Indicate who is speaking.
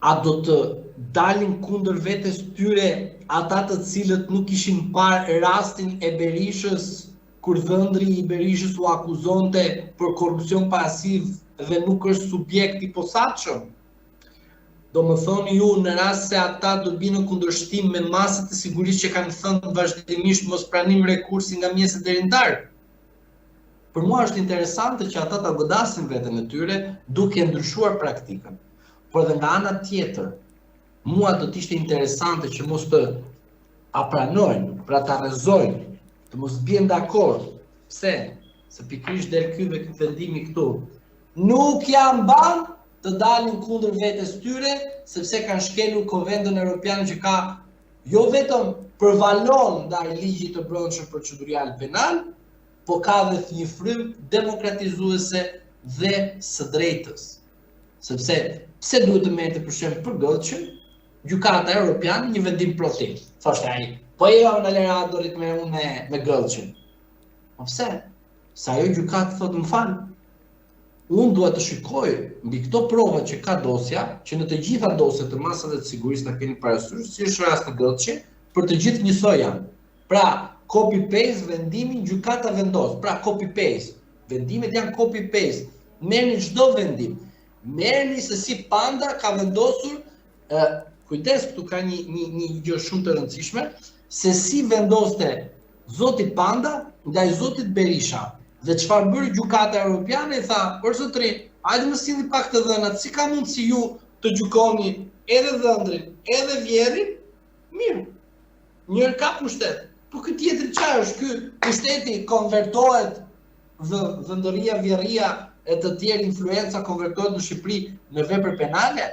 Speaker 1: a do të dalin kundër vetes tyre ata të cilët nuk ishin parë rastin e Berishës, kur dhëndri i Berishës u akuzonte për korrupsion pasiv dhe nuk është subjekt i posaçëm? Do më thoni ju, në rast se ata do binë në kundërshtim me masat e sigurisë që kanë thënë vazhdimisht mos pranim rekursi nga mjeset deri në darkë. Për mua është interesante që ata ta godasin veten e tyre duke ndryshuar praktikën. Por edhe nga ana tjetër, mua do të ishte interesante që mos të apranojnë, pra ta rrezojnë, të mos bien dakord. Pse? Se pikërisht del ky vendimi këtu. Nuk janë ban të dalin kundër vetes tyre, sepse kanë shkelur Konventin Evropian që ka jo vetëm përvalon ndaj ligjit të brendshëm procedurial penal, po ka dhe një frym demokratizuese dhe së drejtës. Sepse pse duhet të merrte për shemb për Gëllçin, gjykata evropiane një vendim protiv. Thoshte ai, po jo në Lerad do rrit me Gëllçin. Po pse? Sa ajo gjykatë thotë më fal. Unë duhet të shikoj mbi këto prova që ka dosja, që në të gjitha dosjet të masave të sigurisë ta keni parasysh, si është rasti Gëllçi, për të gjithë njësoj janë. Pra, copy-paste vendimin gjykata vendos. Pra, copy-paste. Vendimet janë copy-paste. Merrni çdo vendim. Merrni se si Panda ka vendosur, kujdes, këtu ka një gjë shumë të rëndësishme, se si vendoste zoti Panda ndaj zotit Berisha. Dhe çfarë bëri gjykata evropiane, i tha, "Por zotrin, hajde më sillni pak të dhënat, si ka mundësi ju të gjykoni edhe dhëndrin, edhe vjerrin?" Mirë. Njëri ka pushtet. Po ky tjetri çfarë është? Ky pushteti konvertohet, dhëndëria, vjerria e të tjerë influenca konvertohet në Shqipëri në vepër penale?